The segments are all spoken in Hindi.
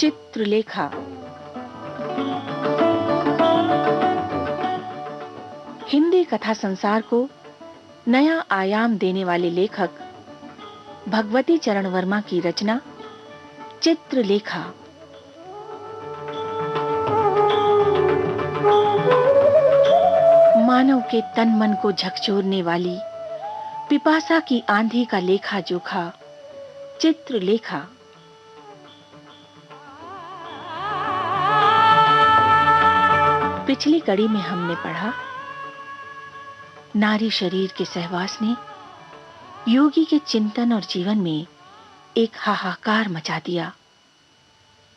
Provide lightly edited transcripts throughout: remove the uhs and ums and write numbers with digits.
चित्रलेखा। हिंदी कथा संसार को नया आयाम देने वाले लेखक भगवती चरण वर्मा की रचना चित्रलेखा। मानव के तन मन को झकझोरने वाली पिपासा की आंधी का लेखा जोखा चित्रलेखा। पिछली कड़ी में हमने पढ़ा, नारी शरीर के सहवास ने योगी के चिंतन और जीवन में एक हाहाकार मचा दिया।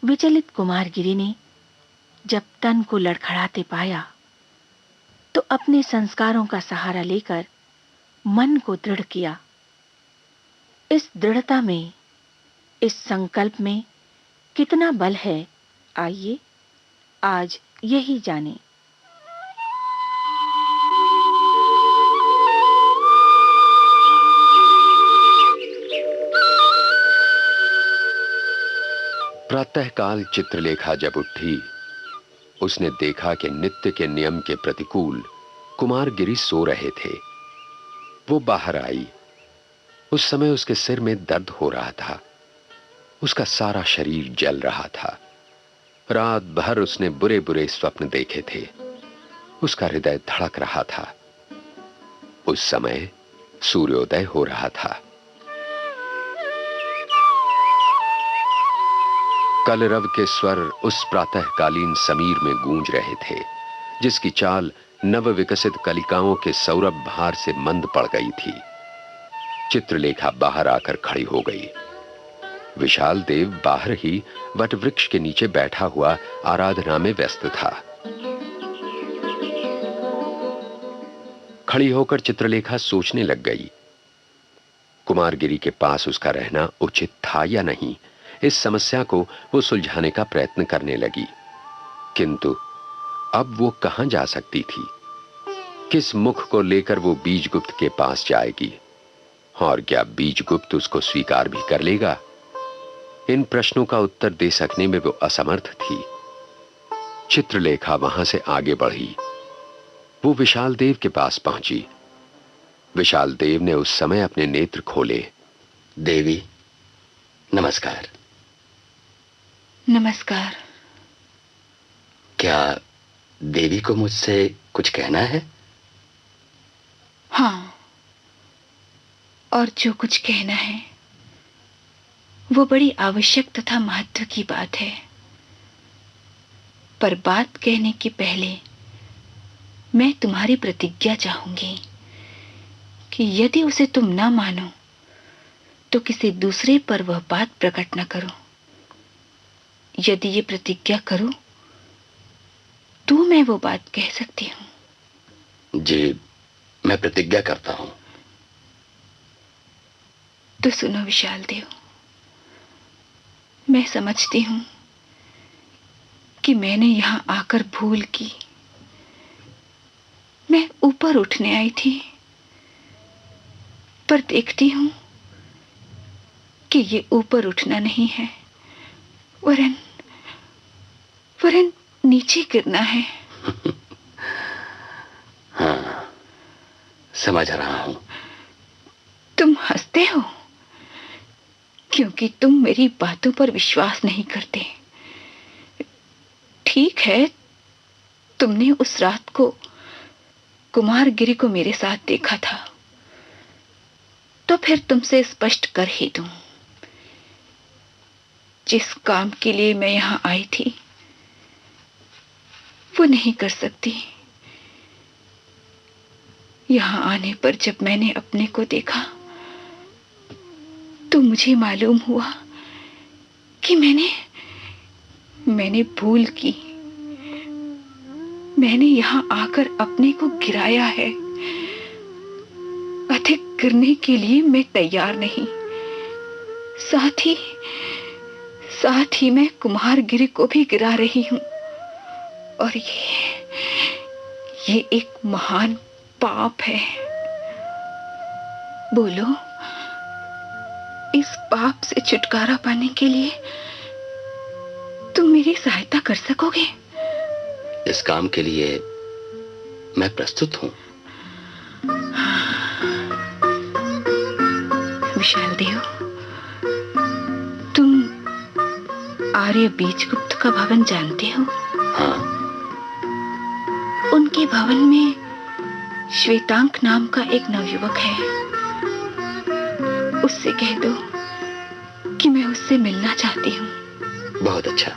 विचलित कुमारगिरी ने जब तन को लड़खड़ाते पाया तो अपने संस्कारों का सहारा लेकर मन को दृढ़ किया। इस दृढ़ता में, इस संकल्प में कितना बल है, आइए आज यही जानें। प्रातःकाल चित्रलेखा जब उठी, उसने देखा कि नित्य के नियम के प्रतिकूल कुमारगिरी सो रहे थे। वो बाहर आई। उस समय उसके सिर में दर्द हो रहा था। उसका सारा शरीर जल रहा था। रात भर उसने बुरे बुरे स्वप्न देखे थे। उसका हृदय धड़क रहा था। उस समय सूर्योदय हो रहा था। कलरव के स्वर उस प्रातःकालीन समीर में गूंज रहे थे, जिसकी चाल नव विकसित कलिकाओं के सौरभ भार से मंद पड़ गई थी। चित्रलेखा बाहर आकर खड़ी हो गई। विशाल देव बाहर ही वटवृक्ष के नीचे बैठा हुआ आराधना में व्यस्त था। खड़ी होकर चित्रलेखा सोचने लग गई, कुमारगिरी के पास उसका रहना उचित था या नहीं। इस समस्या को वो सुलझाने का प्रयत्न करने लगी, किंतु अब वो कहां जा सकती थी? किस मुख को लेकर वो बीजगुप्त के पास जाएगी? और क्या बीजगुप्त उसको स्वीकार भी कर लेगा? इन प्रश्नों का उत्तर दे सकने में वो असमर्थ थी। चित्रलेखा वहां से आगे बढ़ी। वो विशाल देव के पास पहुंची। विशाल देव ने उस समय अपने नेत्र खोले। देवी, नमस्कार। नमस्कार। क्या देवी को मुझसे कुछ कहना है? हाँ, और जो कुछ कहना है वो बड़ी आवश्यक तथा महत्व की बात है। पर बात कहने के पहले मैं तुम्हारी प्रतिज्ञा चाहूंगी कि यदि उसे तुम ना मानो तो किसी दूसरे पर वह बात प्रकट न करो। यदि ये प्रतिज्ञा करूं तो मैं वो बात कह सकती हूं। जी, मैं प्रतिज्ञा करता हूं। तो सुनो विशाल देव, मैं समझती हूं कि मैंने यहां आकर भूल की। मैं ऊपर उठने आई थी, पर देखती हूं कि ये ऊपर उठना नहीं है, वरन नीचे गिरना है। हाँ, समझ रहा हूं। तुम हंसते हो क्योंकि तुम मेरी बातों पर विश्वास नहीं करते। ठीक है, तुमने उस रात को कुमारगिरी को मेरे साथ देखा था, तो फिर तुमसे स्पष्ट कर ही दूं। जिस काम के लिए मैं यहां आई थी वो नहीं कर सकती। यहां आने पर जब मैंने अपने को देखा तो मुझे मालूम हुआ कि मैंने भूल की। मैंने यहां आकर अपने को गिराया है। अधिक गिरने के लिए मैं तैयार नहीं। साथ ही मैं कुमारगिरी को भी गिरा रही हूं। और ये एक महान पाप है। बोलो, इस पाप से छुटकारा पाने के लिए तुम मेरी सहायता कर सकोगे? इस काम के लिए मैं प्रस्तुत हूं। विशाल देव, तुम आर्य बीजगुप्त का भवन जानते हो? हाँ। उनके भवन में श्वेतांक नाम का एक नवयुवक है। उससे कह दो कि मैं उससे मिलना चाहती हूँ। बहुत अच्छा।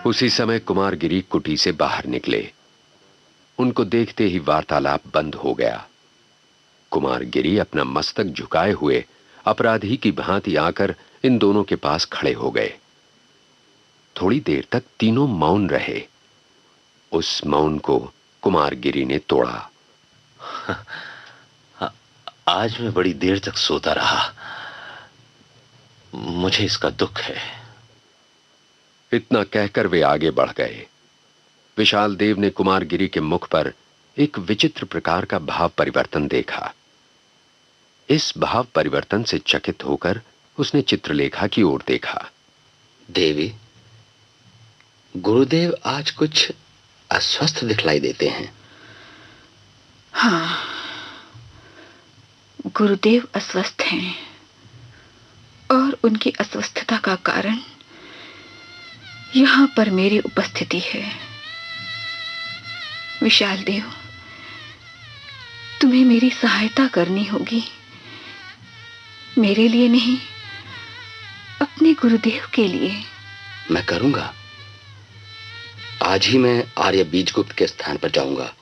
उसी समय कुमारगिरी कुटी से बाहर निकले। उनको देखते ही वार्तालाप बंद हो गया। कुमारगिरी अपना मस्तक झुकाए हुए अपराधी की भांति आकर इन दोनों के पास खड़े हो गए। थोड़ी देर तक तीनों मौन रहे। उस मौन को कुमारगिरी ने तोड़ा। आज मैं बड़ी देर तक सोता रहा। मुझे इसका दुख है। इतना कहकर वे आगे बढ़ गए। विशाल देव ने कुमारगिरी के मुख पर एक विचित्र प्रकार का भाव परिवर्तन देखा। इस भाव परिवर्तन से चकित होकर उसने चित्रलेखा की ओर देखा। देवी, गुरुदेव आज कुछ अस्वस्थ दिखलाई देते हैं। हाँ, गुरुदेव अस्वस्थ हैं और उनकी अस्वस्थता का कारण यहां पर मेरी उपस्थिति है। विशाल देव, तुम्हें मेरी सहायता करनी होगी। मेरे लिए नहीं, अपने गुरुदेव के लिए। मैं करूंगा। आज ही मैं आर्य बीजगुप्त के स्थान पर जाऊंगा।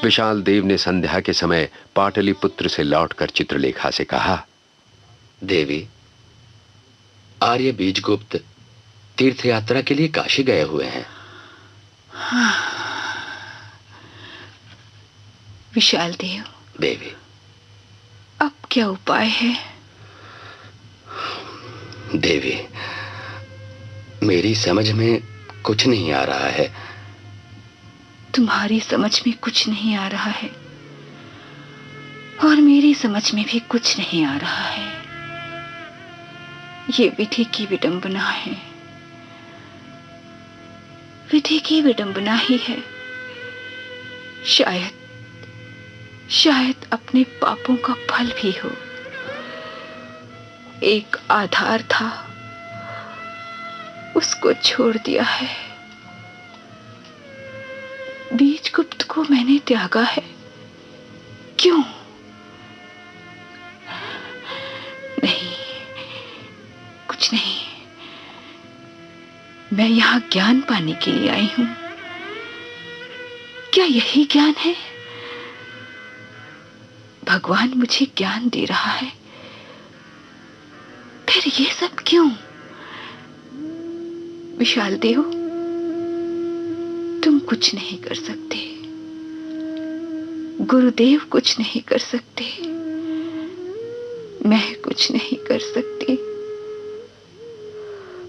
विशाल देव ने संध्या के समय पाटलिपुत्र से लौटकर चित्रलेखा से कहा, देवी, आर्य बीजगुप्त तीर्थ यात्रा के लिए काशी गए हुए हैं। विशाल देव, देवी, अब क्या उपाय है? देवी, मेरी समझ में कुछ नहीं आ रहा है। तुम्हारी समझ में कुछ नहीं आ रहा है और मेरी समझ में भी कुछ नहीं आ रहा है। ये विधि की विडंबना है। विधि की विडंबना ही है। शायद अपने पापों का फल भी हो। एक आधार था, उसको छोड़ दिया है। बीजगुप्त को मैंने त्यागा है। क्यों? नहीं, कुछ नहीं। मैं यहां ज्ञान पाने के लिए आई हूं। क्या यही ज्ञान है? भगवान मुझे ज्ञान दे रहा है, फिर ये सब क्यों? विशाल देव, तुम कुछ नहीं कर सकते। गुरुदेव कुछ नहीं कर सकते। मैं कुछ नहीं कर सकती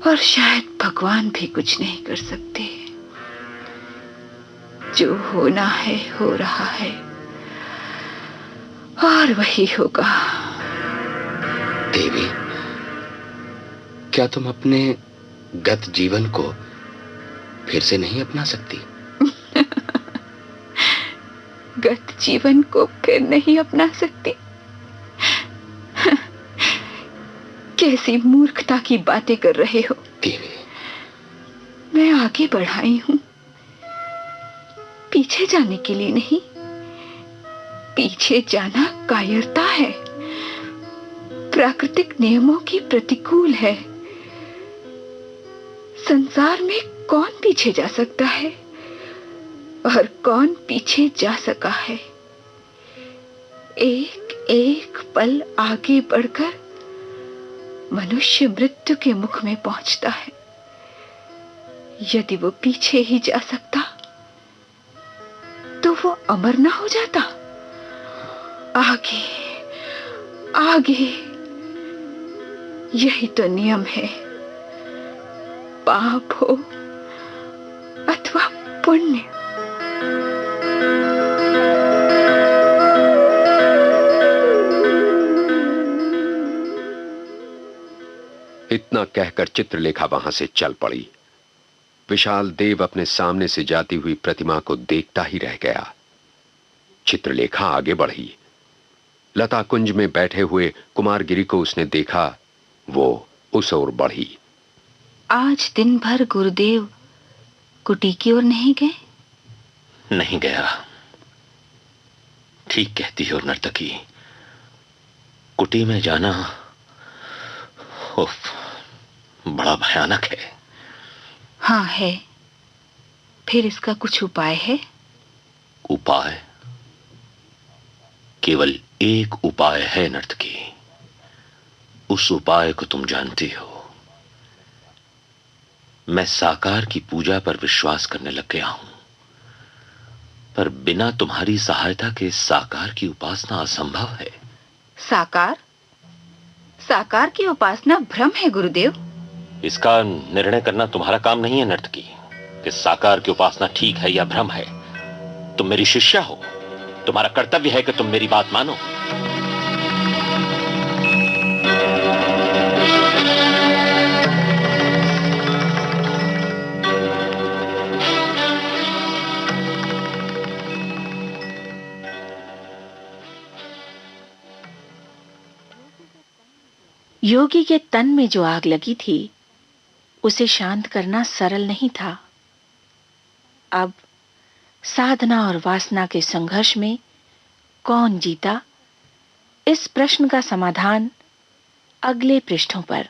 और शायद भगवान भी कुछ नहीं कर सकते। जो होना है हो रहा है और वही होगा। देवी, क्या तुम अपने गत जीवन को फिर से नहीं अपना सकती? गत जीवन को फिर नहीं अपना सकती? कैसी मूर्खता की बातें कर रहे हो? देवी, मैं आगे बढ़ाई हूं, पीछे जाने के लिए नहीं। पीछे जाना कायरता है, प्राकृतिक नियमों की प्रतिकूल है। संसार में कौन पीछे जा सकता है और कौन पीछे जा सका है? एक एक पल आगे बढ़कर मनुष्य मृत्यु के मुख में पहुंचता है। यदि वो पीछे ही जा सकता तो वो अमर ना हो जाता। आगे आगे, यही तो नियम है। पाप हो अथवा पुण्य। इतना कहकर चित्रलेखा वहां से चल पड़ी। विशाल देव अपने सामने से जाती हुई प्रतिमा को देखता ही रह गया। चित्रलेखा आगे बढ़ी। लता कुंज में बैठे हुए कुमारगिरी को उसने देखा। वो उस ओर बढ़ी। आज दिन भर गुरुदेव कुटी की ओर नहीं गए? नहीं गया। ठीक कहती हो नर्तकी, कुटी में जाना उफ, बड़ा भयानक है। हाँ है। फिर इसका कुछ उपाय है? उपाय? केवल एक उपाय है नर्तकी। उस उपाय को तुम जानती हो। मैं साकार की पूजा पर विश्वास करने लग गया हूं, पर बिना तुम्हारी सहायता के साकार की उपासना असंभव है। साकार? साकार की उपासना भ्रम है गुरुदेव। इसका निर्णय करना तुम्हारा काम नहीं है नर्तकी, कि साकार की उपासना ठीक है या भ्रम है। तुम मेरी शिष्या हो, तुम्हारा कर्तव्य है कि तुम मेरी बात मानो। योगी के तन में जो आग लगी थी उसे शांत करना सरल नहीं था। अब साधना और वासना के संघर्ष में कौन जीता, इस प्रश्न का समाधान अगले पृष्ठों पर।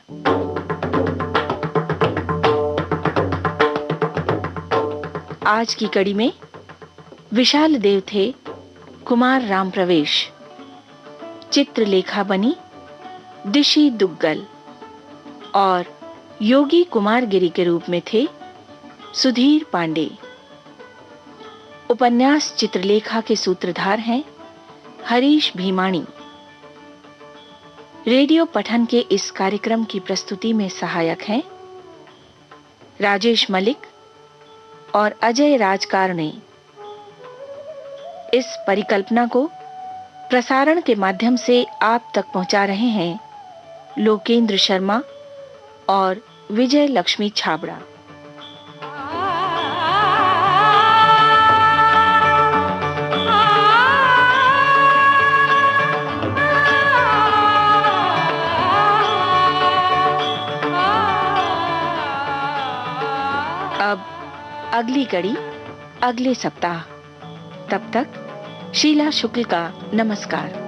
आज की कड़ी में विशाल देव थे कुमार राम प्रवेश, चित्रलेखा बनी दिशी दुग्गल और योगी कुमारगिरी के रूप में थे सुधीर पांडे। उपन्यास चित्रलेखा के सूत्रधार हैं हरीश भीमाणी। रेडियो पठन के इस कार्यक्रम की प्रस्तुति में सहायक हैं राजेश मलिक और अजय राजकारणे। इस परिकल्पना को प्रसारण के माध्यम से आप तक पहुंचा रहे हैं लोकेंद्र शर्मा और विजय लक्ष्मी छाबड़ा। अब अगली कड़ी अगले सप्ताह। तब तक शीला शुक्ल का नमस्कार।